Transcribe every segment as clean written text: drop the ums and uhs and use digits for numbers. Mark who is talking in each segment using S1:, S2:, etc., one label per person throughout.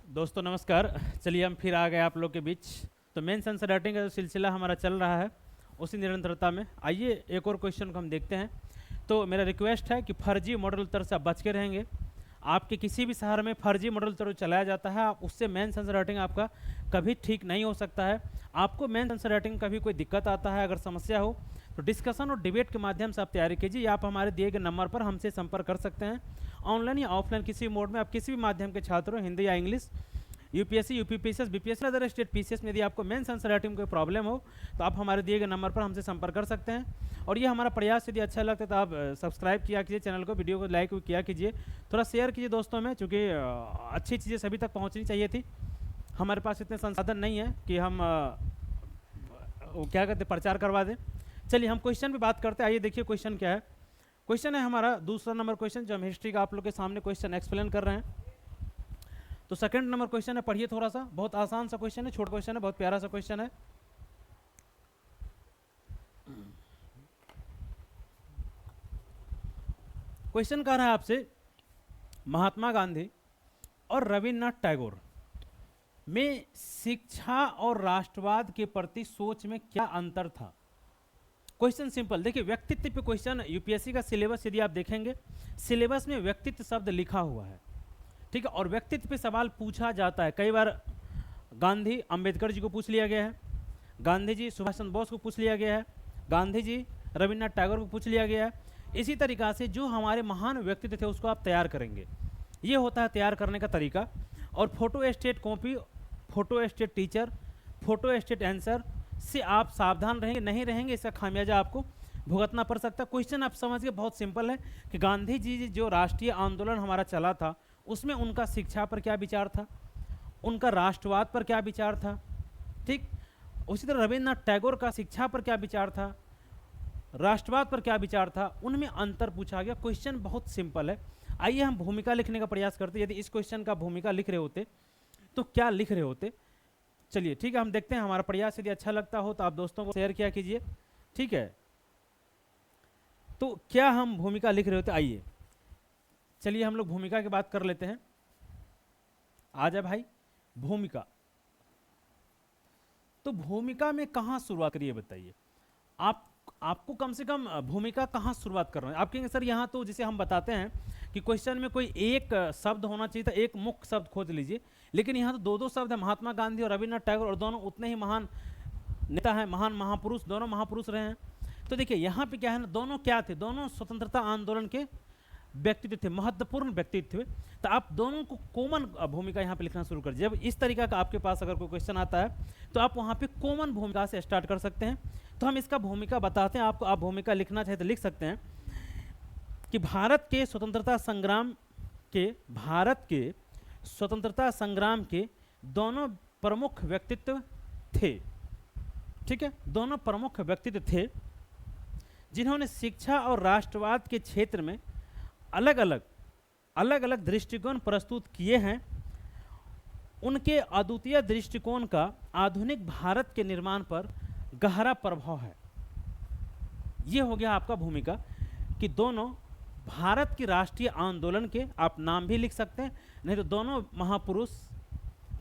S1: दोस्तों नमस्कार। चलिए हम फिर आ गए आप लोग के बीच। तो मेंस आंसर राइटिंग का जो सिलसिला हमारा चल रहा है उसी निरंतरता में आइए एक और क्वेश्चन को हम देखते हैं। तो मेरा रिक्वेस्ट है कि फर्जी मॉडल उत्तर से आप बच के रहेंगे। आपके किसी भी शहर में फर्जी मॉडल उत्तर चलाया जाता है, आप उससे मेंस आंसर राइटिंग आपका कभी ठीक नहीं हो सकता है। आपको मेंस आंसर राइटिंग कभी कोई दिक्कत आता है, अगर समस्या हो तो डिस्कशन और डिबेट के माध्यम से आप तैयारी कीजिए, या आप हमारे दिए गए नंबर पर हमसे संपर्क कर सकते हैं। ऑनलाइन या ऑफलाइन किसी भी मोड में आप किसी भी माध्यम के छात्र हो, हिंदी या English, UPSC, UPPSS, BPSC, other state PCS में यदि आपको मेंस आंसर राइटिंग में कोई प्रॉब्लम हो तो आप हमारे दिए गए नंबर पर हमसे संपर्क कर सकते हैं। और ये हमारा प्रयास यदि अच्छा लगता है तो आप सब्सक्राइब किया कीजिए चैनल को, वीडियो को लाइक भी किया कीजिए, थोड़ा शेयर कीजिए दोस्तों में, चूँकि अच्छी चीज़ें सभी तक पहुँचनी चाहिए थी। हमारे पास इतने संसाधन नहीं है कि हम वो क्या कहते प्रचार करवा दें। चलिए हम क्वेश्चन पे बात करते हैं। आइए देखिए क्वेश्चन क्या है। क्वेश्चन है हमारा दूसरा नंबर क्वेश्चन, जो हम हिस्ट्री का आप लोग के सामने क्वेश्चन एक्सप्लेन कर रहे हैं। तो सेकंड नंबर क्वेश्चन है, पढ़िए थोड़ा सा, बहुत आसान सा क्वेश्चन है, छोटा क्वेश्चन है, बहुत प्यारा सा क्वेश्चन है। क्वेश्चन कह रहा है आपसे, महात्मा गांधी और रविन्द्रनाथ टैगोर में शिक्षा और राष्ट्रवाद के प्रति सोच में क्या अंतर था। क्वेश्चन सिंपल, देखिए व्यक्तित्व पे क्वेश्चन, यूपीएससी का सिलेबस यदि आप देखेंगे, सिलेबस में व्यक्तित्व शब्द लिखा हुआ है, ठीक है, और व्यक्तित्व पे सवाल पूछा जाता है। कई बार गांधी अंबेडकर जी को पूछ लिया गया है, गांधी जी सुभाष चंद्र बोस को पूछ लिया गया है, गांधी जी रविन्द्रनाथ टैगोर को पूछ लिया गया है। इसी तरीक़ा से जो हमारे महान व्यक्तित्व थे उसको आप तैयार करेंगे, ये होता है तैयार करने का तरीका। और photo state copy, photo state teacher, photo state answer से आप सावधान रहेंगे, नहीं रहेंगे इसका खामियाजा आपको भुगतना पड़ सकता है। क्वेश्चन आप समझ के बहुत सिंपल है कि गांधी जी जो राष्ट्रीय आंदोलन हमारा चला था उसमें उनका शिक्षा पर क्या विचार था, उनका राष्ट्रवाद पर क्या विचार था, ठीक। उसी तरह रविन्द्रनाथ टैगोर का शिक्षा पर क्या विचार था, राष्ट्रवाद पर क्या विचार था, उनमें अंतर पूछा गया। क्वेश्चन बहुत सिंपल है। आइए हम भूमिका लिखने का प्रयास करते। यदि इस क्वेश्चन का भूमिका लिख रहे होते तो क्या लिख रहे होते, चलिए ठीक है हम देखते हैं। हमारा प्रयास यदि अच्छा लगता हो तो आप दोस्तों को शेयर किया कीजिए, ठीक है। तो क्या हम भूमिका लिख रहे होते, आइए चलिए हम लोग भूमिका की बात कर लेते हैं। आ जा भाई, भूमिका। तो भूमिका में कहाँ शुरुआत करिए बताइए आप, आपको कम से कम भूमिका कहाँ शुरुआत कर रहे हैं। आप कहेंगे सर यहाँ तो जैसे हम बताते हैं कि क्वेश्चन में कोई एक शब्द होना चाहिए था, एक मुख्य शब्द खोज लीजिए, लेकिन यहाँ तो दो दो शब्द है, महात्मा गांधी और रविन्द्रनाथ टैगोर, और दोनों उतने ही महान नेता हैं, महान महापुरुष, दोनों महापुरुष रहे हैं। तो देखिए यहाँ पे क्या है ना, दोनों क्या थे, दोनों स्वतंत्रता आंदोलन के व्यक्तित्व थे, महत्वपूर्ण व्यक्तित्व थे। तो आप दोनों को कॉमन भूमिका यहाँ पे लिखना शुरू कर। जब इस तरीका का आपके पास अगर कोई क्वेश्चन आता है तो आप वहाँ पे कॉमन भूमिका से स्टार्ट कर सकते हैं। तो हम इसका भूमिका बताते हैं आपको, आप भूमिका लिखना चाहे तो लिख सकते हैं कि भारत के स्वतंत्रता संग्राम के दोनों प्रमुख व्यक्तित्व थे, ठीक है, दोनों प्रमुख व्यक्तित्व थे जिन्होंने शिक्षा और राष्ट्रवाद के क्षेत्र में अलग अलग दृष्टिकोण प्रस्तुत किए हैं। उनके अद्वितीय दृष्टिकोण का आधुनिक भारत के निर्माण पर गहरा प्रभाव है। ये हो गया आपका भूमिका कि दोनों भारत की राष्ट्रीय आंदोलन के, आप नाम भी लिख सकते हैं, नहीं तो दोनों महापुरुष,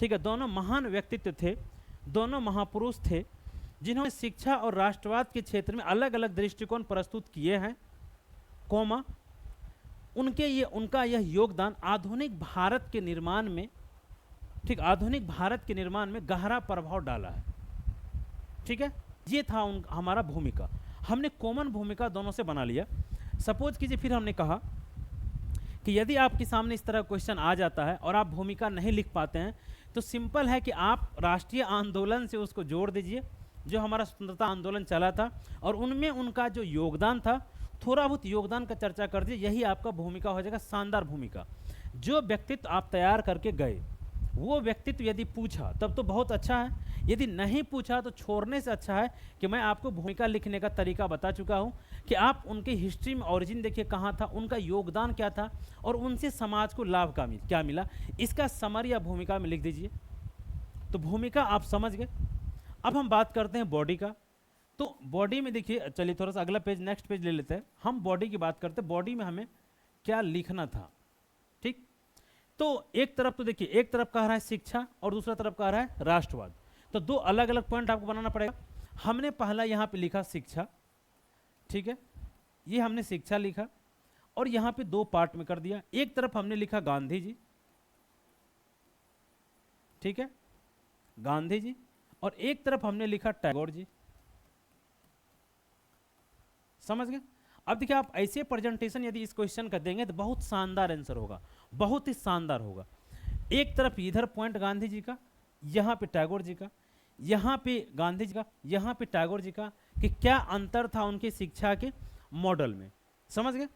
S1: ठीक है, दोनों महान व्यक्तित्व थे, दोनों महापुरुष थे जिन्होंने शिक्षा और राष्ट्रवाद के क्षेत्र में अलग अलग दृष्टिकोण प्रस्तुत किए हैं, कोमा उनका यह योगदान आधुनिक भारत के निर्माण में, ठीक, आधुनिक भारत के निर्माण में गहरा प्रभाव डाला है, ठीक है। ये था हमारा भूमिका। हमने कॉमन भूमिका दोनों से बना लिया। सपोज कीजिए फिर हमने कहा कि यदि आपके सामने इस तरह क्वेश्चन आ जाता है और आप भूमिका नहीं लिख पाते हैं तो सिंपल है कि आप राष्ट्रीय आंदोलन से उसको जोड़ दीजिए, जो हमारा स्वतंत्रता आंदोलन चला था और उनमें उनका जो योगदान था, थोड़ा बहुत योगदान का चर्चा कर दीजिए, यही आपका भूमिका हो जाएगा, शानदार भूमिका। जो व्यक्तित्व आप तैयार करके गए वो व्यक्तित्व यदि पूछा तब तो बहुत अच्छा है, यदि नहीं पूछा तो छोड़ने से अच्छा है कि मैं आपको भूमिका लिखने का तरीका बता चुका हूं कि आप उनके हिस्ट्री में ओरिजिन देखिए कहाँ था, उनका योगदान क्या था और उनसे समाज को लाभ क्या मिला, इसका समरी या भूमिका में लिख दीजिए। तो भूमिका आप समझ गए। अब हम बात करते हैं बॉडी का। तो बॉडी में देखिए, चलिए थोड़ा सा अगला पेज, नेक्स्ट पेज ले लेते हैं। हम बॉडी की बात करते हैं, बॉडी में हमें क्या लिखना था, ठीक। तो एक तरफ तो देखिए, एक तरफ कह रहा है शिक्षा और दूसरा तरफ कह रहा है राष्ट्रवाद, तो दो अलग अलग पॉइंट आपको बनाना पड़ेगा। हमने पहला यहाँ पे लिखा शिक्षा, ठीक है, ये हमने शिक्षा लिखा और यहाँ पे दो पार्ट में कर दिया। एक तरफ हमने लिखा गांधी जी, ठीक है, गांधी जी, और एक तरफ हमने लिखा टैगोर जी। समझ गए? अब देखिए, आप ऐसे प्रेजेंटेशन यदि इस क्वेश्चन का देंगे तो बहुत शानदार आंसर होगा, बहुत ही शानदार होगा। एक तरफ इधर पॉइंट गांधी जी का, यहाँ पे टैगोर जी का, यहाँ पे गांधी जी का, यहाँ पे टैगोर जी का, कि क्या अंतर था उनकी शिक्षा के मॉडल में। समझ गए?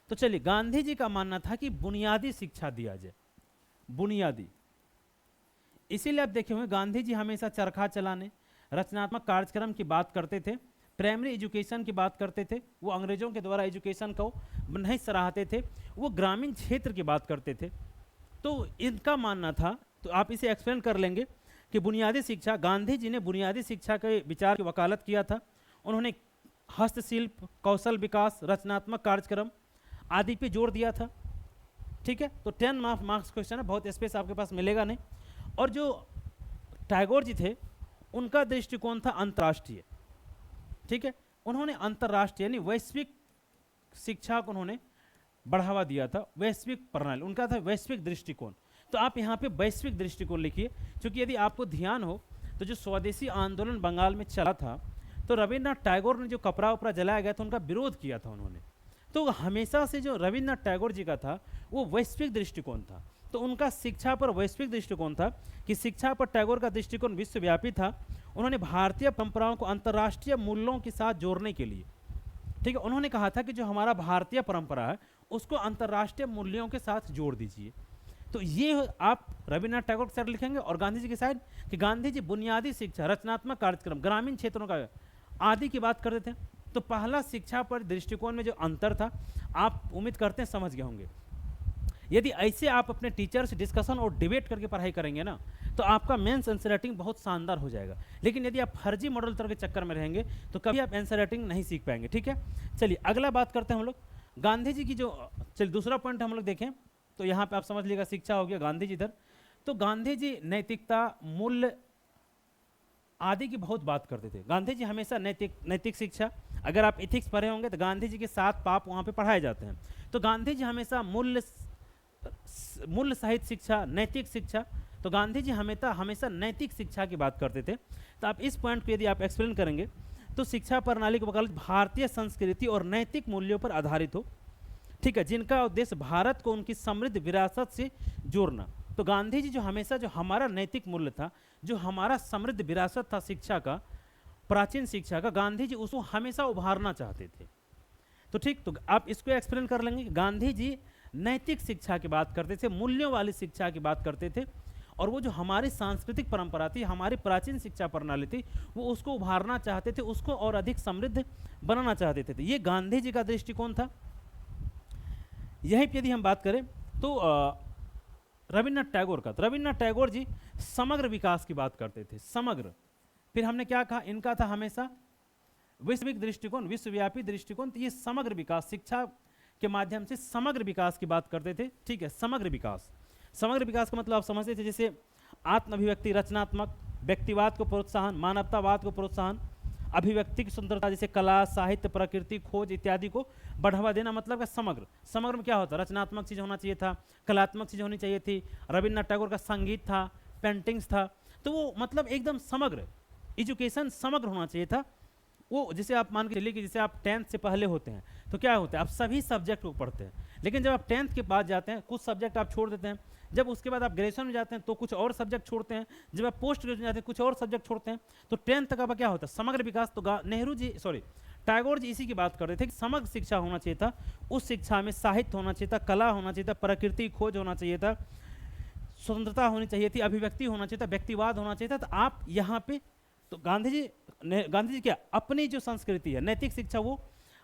S1: तो चलिए, गांधी जी का मानना था कि बुनियादी शिक्षा दिया जाए, बुनियादी। इसीलिए आप देखे हुए गांधी जी हमेशा चरखा चलाने, रचनात्मक कार्यक्रम की बात करते थे, प्राइमरी एजुकेशन की बात करते थे, वो अंग्रेजों के द्वारा एजुकेशन को नहीं सराहते थे, वो ग्रामीण क्षेत्र की बात करते थे। तो इनका मानना था, तो आप इसे एक्सप्लेन कर लेंगे कि बुनियादी शिक्षा, गांधी जी ने बुनियादी शिक्षा के विचार की वकालत किया था। उन्होंने हस्तशिल्प, कौशल विकास, रचनात्मक कार्यक्रम आदि पे जोर दिया था। ठीक है, तो 10 मार्क्स क्वेश्चन है, बहुत स्पेस आपके पास मिलेगा नहीं। और जो टैगोर जी थे, उनका दृष्टिकोण था अंतर्राष्ट्रीय। ठीक है, उन्होंने अंतर्राष्ट्रीय यानी वैश्विक शिक्षा को उन्होंने बढ़ावा दिया था, वैश्विक प्रणाली, उनका था वैश्विक दृष्टिकोण। तो आप यहाँ पे वैश्विक दृष्टिकोण लिखिए, क्योंकि यदि आपको ध्यान हो तो जो स्वदेशी आंदोलन बंगाल में चला था, तो रविन्द्रनाथ टैगोर ने जो कपड़ा उपड़ा जलाया गया था, उनका विरोध किया था उन्होंने। तो हमेशा से जो रविन्द्रनाथ टैगोर जी का था वो वैश्विक दृष्टिकोण था। तो उनका शिक्षा पर वैश्विक दृष्टिकोण था कि शिक्षा पर टैगोर का दृष्टिकोण विश्वव्यापी था। उन्होंने भारतीय परंपराओं को अंतर्राष्ट्रीय मूल्यों के साथ जोड़ने के लिए, ठीक है, उन्होंने कहा था कि जो हमारा भारतीय परंपरा है उसको अंतर्राष्ट्रीय मूल्यों के साथ जोड़ दीजिए। तो ये आप रविन्द्रनाथ टैगोर के साइड लिखेंगे, और गांधी जी की साइड कि गांधी जी बुनियादी शिक्षा, रचनात्मक कार्यक्रम, ग्रामीण क्षेत्रों का आदि की बात करते थे। तो पहला शिक्षा पर दृष्टिकोण में जो अंतर था, आप उम्मीद करते हैं समझ गए होंगे। यदि ऐसे आप अपने टीचर से डिस्कशन और डिबेट करके पढ़ाई करेंगे ना, तो आपका मेंस आंसर राइटिंग बहुत शानदार हो जाएगा। लेकिन यदि आप फर्जी मॉडल तरह के चक्कर में रहेंगे तो कभी आप आंसर राइटिंग नहीं सीख पाएंगे। ठीक है, चलिए अगला बात करते हैं हम लोग गांधी जी की। जो चलिए दूसरा पॉइंट हम लोग देखें, तो यहाँ पे आप समझ लीजिएगा शिक्षा हो गया, गांधी जी इधर। तो गांधी जी नैतिकता, मूल्य आदि की बहुत बात करते थे। गांधी जी हमेशा नैतिक शिक्षा, अगर आप इथिक्स पढ़े होंगे तो गांधी जी के 7 पाप वहाँ पे पढ़ाए जाते हैं। तो गांधी जी हमेशा मूल्य सहित शिक्षा, नैतिक शिक्षा, तो गांधी जी हमेशा नैतिक शिक्षा की बात करते थे। तो आप इस पॉइंट को यदि आप एक्सप्लेन करेंगे तो शिक्षा प्रणाली की वकालत भारतीय संस्कृति और नैतिक मूल्यों पर आधारित हो, ठीक है, जिनका उद्देश्य भारत को उनकी समृद्ध विरासत से जोड़ना। तो गांधी जी जो हमेशा जो हमारा नैतिक मूल्य था, जो हमारा समृद्ध विरासत था शिक्षा का, प्राचीन शिक्षा का, गांधी जी उसको हमेशा उभारना चाहते थे। तो ठीक, तो आप इसको एक्सप्लेन कर लेंगे। गांधी जी नैतिक शिक्षा की बात करते थे, मूल्यों वाली शिक्षा की बात करते थे, और वो जो हमारी सांस्कृतिक परंपरा थी, हमारी प्राचीन शिक्षा प्रणाली थी, वो उसको उभारना चाहते थे, उसको और अधिक समृद्ध बनाना चाहते थे। ये गांधी जी का दृष्टिकोण था। यहीं पर यदि हम बात करें तो रविन्द्रनाथ टैगोर का, तो रविन्द्रनाथ टैगोर जी समग्र विकास की बात करते थे, समग्र। फिर हमने क्या कहा, इनका था हमेशा वैश्विक दृष्टिकोण, विश्वव्यापी दृष्टिकोण। तो ये समग्र विकास, शिक्षा के माध्यम से समग्र विकास की बात करते थे। ठीक है, समग्र विकास, समग्र विकास का मतलब आप समझते थे जैसे आत्म अभिव्यक्ति, रचनात्मक, व्यक्तिवाद को प्रोत्साहन, मानवतावाद को प्रोत्साहन, अभिव्यक्ति की सुंदरता जैसे कला, साहित्य, प्रकृति, खोज इत्यादि को बढ़ावा देना, मतलब का समग्र। समग्र में क्या होता है, रचनात्मक चीज़ होना चाहिए था, कलात्मक चीज़ होनी चाहिए थी। रविन्द्रनाथ टैगोर का संगीत था, पेंटिंग्स था, तो वो मतलब एकदम समग्र एजुकेशन, समग्र होना चाहिए था। वो जैसे आप मान के चलिए कि जैसे आप 10th से पहले होते हैं तो क्या होता है, आप सभी सब्जेक्ट को पढ़ते हैं, लेकिन जब आप 10th के बाद जाते हैं कुछ सब्जेक्ट आप छोड़ देते हैं। जब उसके बाद आप ग्रेजुएशन में जाते हैं तो कुछ और सब्जेक्ट छोड़ते हैं। जब आप पोस्ट ग्रेजुएशन जाते हैं कुछ और सब्जेक्ट छोड़ते हैं। तो 10th तक आपका क्या होता है, समग्र विकास। तो टैगोर जी इसी की बात कर रहे थे कि समग्र शिक्षा होना चाहिए था। उस शिक्षा में साहित्य होना चाहिए था, कला होना चाहिए था, प्रकृति खोज होना चाहिए था, स्वतंत्रता होनी चाहिए थी, अभिव्यक्ति होना चाहिए था, व्यक्तिवाद होना चाहिए था। तो आप यहाँ पे तो गांधी जी क्या, अपनी जो संस्कृति है, नैतिक शिक्षा वो,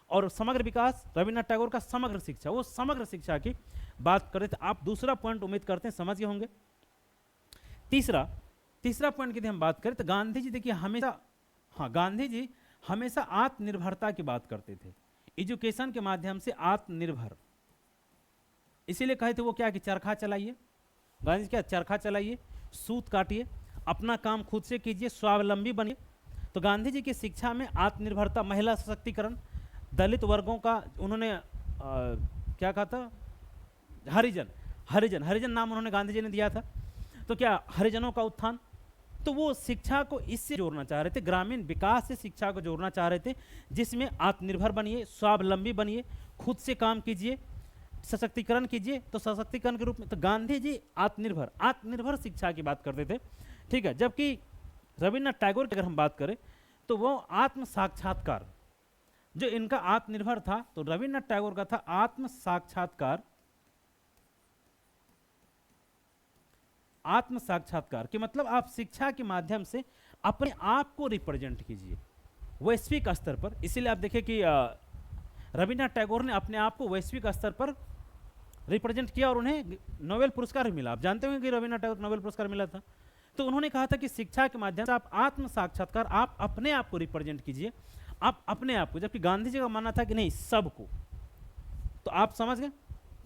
S1: और समग्र विकास, रविन्द्रनाथ टैगोर का समग्र शिक्षा, वो समग्र शिक्षा की बात कर रहे थे। आप दूसरा पॉइंट उम्मीद करते हैं समझ गए होंगे। तीसरा पॉइंट की हम बात करें तो गांधी जी देखिए हमेशा, हाँ, गांधी जी हमेशा आत्मनिर्भरता की बात करते थे, एजुकेशन के माध्यम से आत्मनिर्भर। इसीलिए कहे थे वो क्या कि चरखा चलाइए, गांधी जी क्या, चरखा चलाइए, सूत काटिए, अपना काम खुद से कीजिए, स्वावलंबी बनिए। तो गांधी जी की शिक्षा में आत्मनिर्भरता, महिला सशक्तिकरण, दलित वर्गों का उन्होंने क्या कहा था, हरिजन, हरिजन, हरिजन नाम उन्होंने गांधी जी ने दिया था। तो क्या हरिजनों का उत्थान, तो वो शिक्षा को इससे जोड़ना चाह रहे थे, ग्रामीण विकास से शिक्षा को जोड़ना चाह रहे थे, जिसमें आत्मनिर्भर बनिए, स्वावलंबी बनिए, खुद से काम कीजिए, सशक्तिकरण कीजिए। तो सशक्तिकरण के रूप में तो गांधी जी आत्मनिर्भर, आत्मनिर्भर शिक्षा की बात करते थे, ठीक है। जबकि रविन्द्रनाथ टैगोर की अगर हम बात करें तो वो आत्म साक्षात्कार, जो इनका आत्मनिर्भर था, तो रविन्द्रनाथ टैगोर का था आत्म साक्षात्कार, आत्म साक्षात्कार के मतलब आप शिक्षा के माध्यम से अपने आप को रिप्रेजेंट कीजिए वैश्विक स्तर पर। इसीलिए आप देखें कि रविन्द्रनाथ टैगोर ने अपने आप को वैश्विक स्तर पर रिप्रेजेंट किया और उन्हें नोबेल पुरस्कार भी मिला। आप जानते होंगे कि रविन्द्रनाथ टैगोर को नोबेल पुरस्कार मिला था। तो उन्होंने कहा था कि शिक्षा के माध्यम से आप आत्म साक्षात्कार, आप अपने आप को रिप्रेजेंट कीजिए, आप अपने आप को। जबकि गांधी जी का मानना था कि नहीं, सबको। तो आप समझ गए।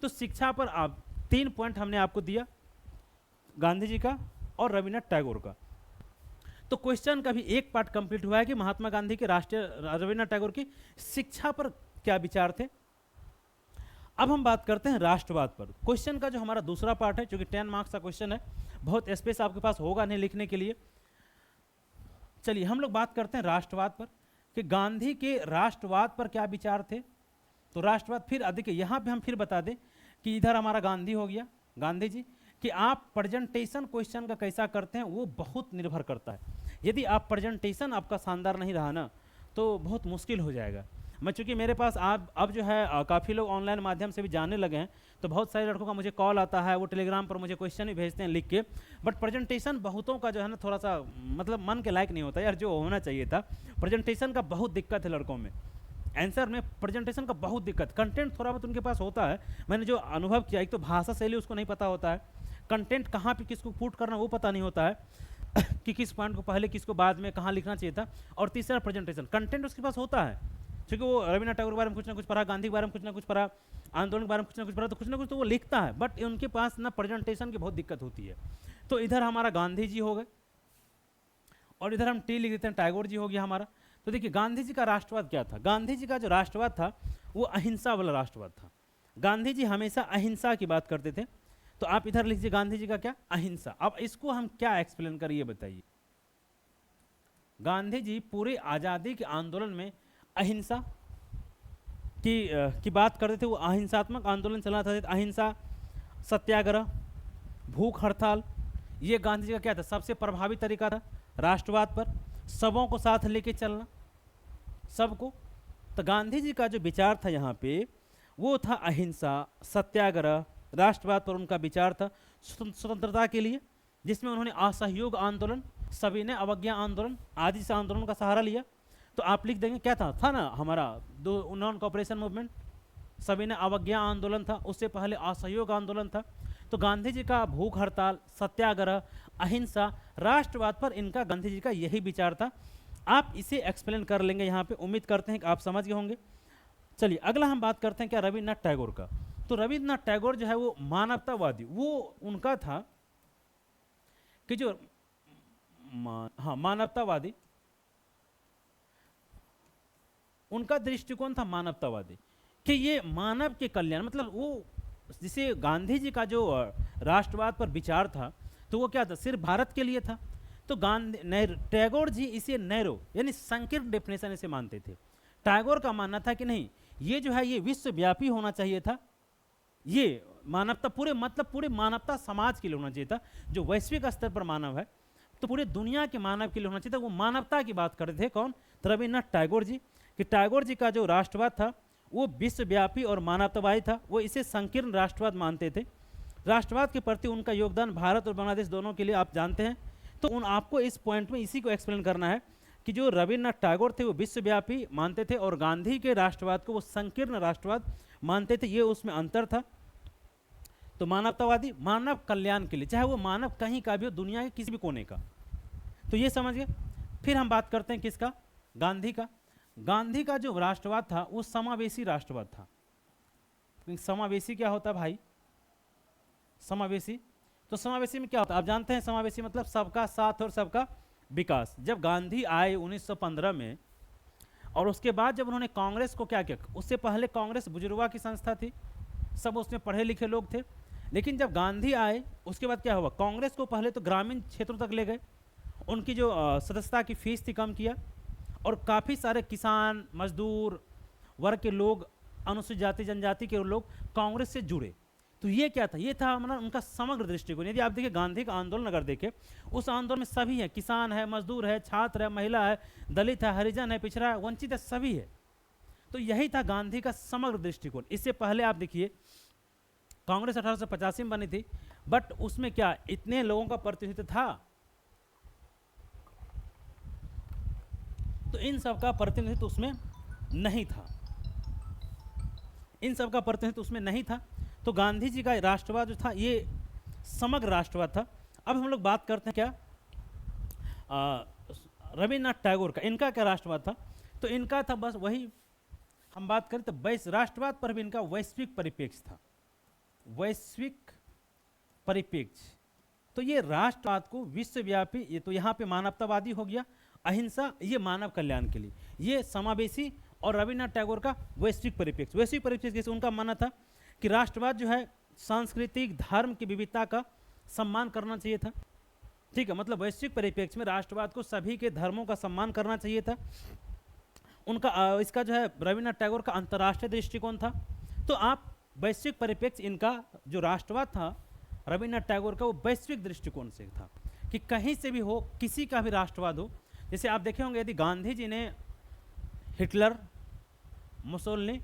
S1: तो शिक्षा पर आप 3 पॉइंट हमने आपको दिया, गांधी जी का और रविन्द्रनाथ टैगोर का। तो क्वेश्चन का भी एक पार्ट कंप्लीट हुआ है कि महात्मा गांधी के, राष्ट्रीय रविन्द्रनाथ टैगोर की शिक्षा पर क्या विचार थे। अब हम बात करते हैं राष्ट्रवाद पर। क्वेश्चन का जो हमारा दूसरा पार्ट है, क्योंकि 10 मार्क्स का क्वेश्चन है, बहुत स्पेस आपके पास होगा नहीं लिखने के लिए। चलिए हम लोग बात करते हैं राष्ट्रवाद पर, कि गांधी के राष्ट्रवाद पर क्या विचार थे। तो राष्ट्रवाद, फिर देखिए यहाँ पे हम फिर बता दें कि इधर हमारा गांधी हो गया, गांधी जी, कि आप प्रेजेंटेशन क्वेश्चन का कैसा करते हैं वो बहुत निर्भर करता है। यदि आप प्रेजेंटेशन आपका शानदार नहीं रहा ना, तो बहुत मुश्किल हो जाएगा। मैं चूंकि मेरे पास आप अब जो है काफ़ी लोग ऑनलाइन माध्यम से भी जानने लगे हैं, तो बहुत सारे लड़कों का मुझे कॉल आता है, वो टेलीग्राम पर मुझे क्वेश्चन भी भेजते हैं लिख के। बट प्रेजेंटेशन बहुतों का जो है ना थोड़ा सा मतलब मन के लायक नहीं होता यार, जो होना चाहिए था। प्रेजेंटेशन का बहुत दिक्कत है लड़कों में, आंसर में प्रेजेंटेशन का बहुत दिक्कत। कंटेंट थोड़ा बहुत उनके पास होता है, मैंने जो अनुभव किया, एक तो भाषा शैली उसको नहीं पता होता है, कंटेंट कहाँ पे किसको पुट करना वो पता नहीं होता है कि किस पॉइंट को पहले किसको बाद में कहाँ लिखना चाहिए था। और तीसरा प्रेजेंटेशन, कंटेंट उसके पास होता है, क्योंकि वो रविन्द्रनाथ टैगोर के बारे में कुछ ना कुछ पढ़ा, गांधी के बारे में कुछ ना कुछ पढ़ा, आंदोलन के बारे में कुछ ना कुछ पढ़ा, तो कुछ ना कुछ तो वो लिखता है, बट उनके पास ना प्रेजेंटेशन की बहुत दिक्कत होती है। तो इधर हमारा गांधी जी हो गए और इधर हम टी लिख देते हैं, टैगोर जी हो गया हमारा। तो देखिए गांधी जी का राष्ट्रवाद क्या था। गांधी जी का जो राष्ट्रवाद था वो अहिंसा वाला राष्ट्रवाद था। गांधी जी हमेशा अहिंसा की बात करते थे। तो आप इधर लिखिए गांधी जी का क्या, अहिंसा। अब इसको हम क्या एक्सप्लेन करिए बताइए। गांधी जी पूरे आज़ादी के आंदोलन में अहिंसा की बात करते थे। वो अहिंसात्मक आंदोलन चलाते थे, अहिंसा, सत्याग्रह, भूख हड़ताल, ये गांधी जी का क्या था, सबसे प्रभावी तरीका था राष्ट्रवाद पर। सबों को साथ लेके चलना, सबको। तो गांधी जी का जो विचार था यहाँ पे वो था अहिंसा, सत्याग्रह, राष्ट्रवाद पर उनका विचार था। स्वतंत्रता के लिए, जिसमें उन्होंने असहयोग आंदोलन, सविनय अवज्ञा आंदोलन आदि से आंदोलन का सहारा लिया। तो आप लिख देंगे क्या था ना हमारा नॉन कॉपरेशन मूवमेंट, सविनय अवज्ञा आंदोलन था, उससे पहले असहयोग आंदोलन था। तो गांधी जी का भूख हड़ताल, सत्याग्रह, अहिंसा, राष्ट्रवाद पर इनका, गांधी जी का यही विचार था। आप इसे एक्सप्लेन कर लेंगे यहाँ पे, उम्मीद करते हैं कि आप समझ गए होंगे। चलिए अगला हम बात करते हैं क्या, रविन्द्रनाथ टैगोर का। तो रविन्द्रनाथ टैगोर जो है वो मानवतावादी, वो उनका था कि जो हाँ मानवतावादी, उनका दृष्टिकोण था मानवतावादी, कि ये मानव के कल्याण, मतलब वो जिसे गांधी जी का जो राष्ट्रवाद पर विचार था तो वो क्या था, सिर्फ भारत के लिए था। तो टैगोर जी इसे नैरो यानी संकीर्ण डेफिनेशन इसे मानते थे। टैगोर का मानना था कि नहीं, ये जो है ये विश्वव्यापी होना चाहिए था, ये मानवता पूरे मतलब पूरे मानवता समाज के लिए होना चाहिए था। जो वैश्विक स्तर पर मानव है तो पूरे दुनिया के मानव के लिए होना चाहिए था। वो मानवता की बात करते थे कौन, रविन्द्रनाथ टैगोर जी। कि टैगोर जी का जो राष्ट्रवाद था वो विश्वव्यापी और मानवतावादी था, वो इसे संकीर्ण राष्ट्रवाद मानते थे। राष्ट्रवाद के प्रति उनका योगदान भारत और बांग्लादेश दोनों के लिए आप जानते हैं। तो आपको इस पॉइंट में इसी को एक्सप्लेन करना है कि जो रविन्द्रनाथ टैगोर थे वो विश्वव्यापी मानते थे और गांधी के राष्ट्रवाद को वो संकीर्ण राष्ट्रवाद मानते थे, ये उसमें अंतर था। तो मानवतावादी, मानव कल्याण के लिए, चाहे वो मानव कहीं का भी हो, दुनिया के किसी भी कोने का। तो ये समझ गए। फिर हम बात करते हैं किसका, गांधी का। गांधी का जो राष्ट्रवाद था वो समावेशी राष्ट्रवाद था। समावेशी क्या होता है भाई, समावेशी तो समावेशी में क्या होता है आप जानते हैं, समावेशी मतलब सबका साथ और सबका विकास। जब गांधी आए 1915 में, और उसके बाद जब उन्होंने कांग्रेस को क्या किया, उससे पहले कांग्रेस बुजुर्गों की संस्था थी, सब उसमें पढ़े लिखे लोग थे, लेकिन जब गांधी आए उसके बाद क्या हुआ, कांग्रेस को पहले तो ग्रामीण क्षेत्रों तक ले गए, उनकी जो सदस्यता की फीस थी कम किया, और काफ़ी सारे किसान मजदूर वर्ग के लोग, अनुसूचित जाति जनजाति के लोग कांग्रेस से जुड़े। तो ये क्या था, ये था मतलब उनका समग्र दृष्टिकोण। यदि आप देखिए गांधी का आंदोलन अगर देखें, उस आंदोलन में सभी है, किसान है, मजदूर है, छात्र है, महिला है, दलित है, हरिजन है, पिछड़ा है, वंचित है, सभी है। तो यही था गांधी का समग्र दृष्टिकोण। इससे पहले आप देखिए कांग्रेस 1885 में बनी थी, बट उसमें क्या इतने लोगों का प्रतिनिधित्व था, तो इन सब का प्रतिनिधित्व उसमें नहीं था, इन सब का प्रतिनिधित्व उसमें नहीं था। तो गांधी जी का राष्ट्रवाद जो था ये समग्र राष्ट्रवाद था। अब हम लोग बात करते हैं क्या रविन्द्रनाथ टैगोर का, इनका क्या राष्ट्रवाद था, तो इनका था बस वही, हम बात करें तो राष्ट्रवाद पर भी इनका वैश्विक परिप्रेक्ष्य था, वैश्विक परिप्रेक्ष्य। तो ये राष्ट्रवाद को विश्वव्यापी, ये तो यहाँ पे मानवतावादी हो गया, अहिंसा ये मानव कल्याण के लिए, ये समावेशी, और रविन्द्रनाथ टैगोर का वैश्विक परिप्रेक्ष्य। वैश्विक परिप्रेक्ष्य जैसे उनका मानना था कि राष्ट्रवाद जो है सांस्कृतिक धर्म की विविधता का सम्मान करना चाहिए था, ठीक है, मतलब वैश्विक परिप्रेक्ष्य में राष्ट्रवाद को सभी के धर्मों का सम्मान करना चाहिए था। उनका इसका जो है रविन्द्रनाथ टैगोर का अंतर्राष्ट्रीय दृष्टिकोण था। तो आप वैश्विक परिप्रेक्ष्य, इनका जो राष्ट्रवाद था रविन्द्रनाथ टैगोर का, वो वैश्विक दृष्टिकोण से था कि कहीं से भी हो, किसी का भी राष्ट्रवाद हो। जैसे आप देखे होंगे यदि गांधी जी ने हिटलर, मुसोलिनी,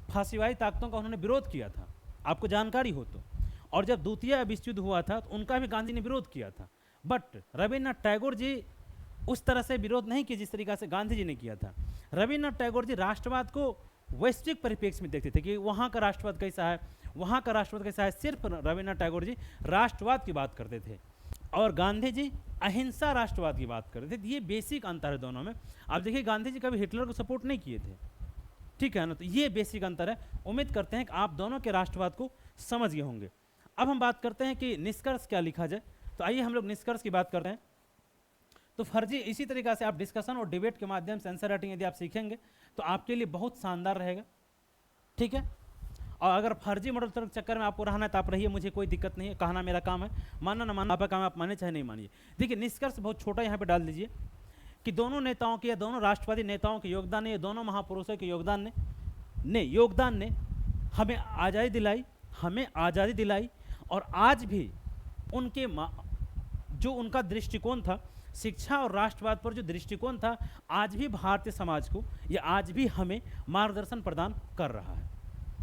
S1: फांसीवादी ताकतों का उन्होंने विरोध किया था, आपको जानकारी हो तो, और जब द्वितीय विश्व युद्ध हुआ था तो उनका भी गांधी ने विरोध किया था, बट रविन्द्रनाथ टैगोर जी उस तरह से विरोध नहीं किया जिस तरीका से गांधी जी ने किया था। रविन्द्रनाथ टैगोर जी राष्ट्रवाद को वैश्विक परिप्रेक्ष्य में देखते थे कि वहाँ का राष्ट्रवाद कैसा है, वहाँ का राष्ट्रवाद कैसा है। सिर्फ रविन्द्रनाथ टैगोर जी राष्ट्रवाद की बात करते थे और गांधी जी अहिंसा राष्ट्रवाद की बात करते थे। ये बेसिक अंतर है दोनों में। आप देखिए गांधी जी कभी हिटलर को सपोर्ट नहीं किए थे, ठीक है ना, तो ये बेसिक अंतर है। उम्मीद करते हैं कि आप दोनों के राष्ट्रवाद को समझ गए होंगे। अब हम बात करते हैं कि निष्कर्ष क्या लिखा जाए, तो आइए हम लोग निष्कर्ष की बात करते हैं। तो फर्जी इसी तरीक़ा से आप डिस्कशन और डिबेट के माध्यम से आंसर राइटिंग यदि आप सीखेंगे तो आपके लिए बहुत शानदार रहेगा, ठीक है। और अगर फर्जी मॉडल के चक्कर में आपको रहना है तो आप रहिए, मुझे कोई दिक्कत नहीं है, कहना मेरा काम है, मानना ना मानना आपका काम है, आप माने चाहे नहीं मानिए। देखिए निष्कर्ष बहुत छोटा यहाँ पे डाल दीजिए कि दोनों नेताओं के या दोनों राष्ट्रवादी नेताओं के योगदान ने, या दोनों महापुरुषों के योगदान ने हमें आज़ादी दिलाई, और आज भी उनके जो उनका दृष्टिकोण था शिक्षा और राष्ट्रवाद पर, जो दृष्टिकोण था, आज भी भारतीय समाज को या आज भी हमें मार्गदर्शन प्रदान कर रहा है,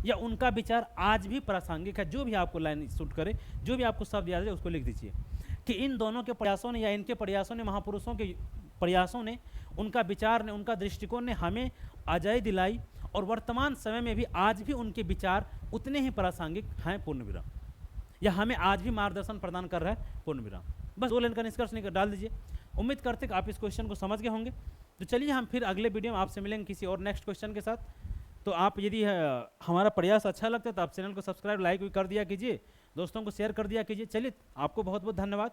S1: या उनका विचार आज भी प्रासंगिक है। जो भी आपको लाइन सूट करे, जो भी आपको शब्द याद है उसको लिख दीजिए कि इन दोनों के प्रयासों ने, या इनके प्रयासों ने, महापुरुषों के प्रयासों ने, उनका विचार ने, उनका दृष्टिकोण ने हमें आज़ादी दिलाई, और वर्तमान समय में भी आज भी उनके विचार उतने ही प्रासंगिक हैं, पूर्ण विराम, या हमें आज भी मार्गदर्शन प्रदान कर रहा है, पूर्ण विराम। बस 2 लाइन का निष्कर्ष निकल डाल दीजिए। उम्मीद करते कि आप इस क्वेश्चन को समझ गए होंगे। तो चलिए हम फिर अगले वीडियो में आपसे मिलेंगे किसी और नेक्स्ट क्वेश्चन के साथ। तो आप यदि हमारा प्रयास अच्छा लगता है तो आप चैनल को सब्सक्राइब, लाइक भी कर दिया कीजिए, दोस्तों को शेयर कर दिया कीजिए। चलिए आपको बहुत बहुत धन्यवाद।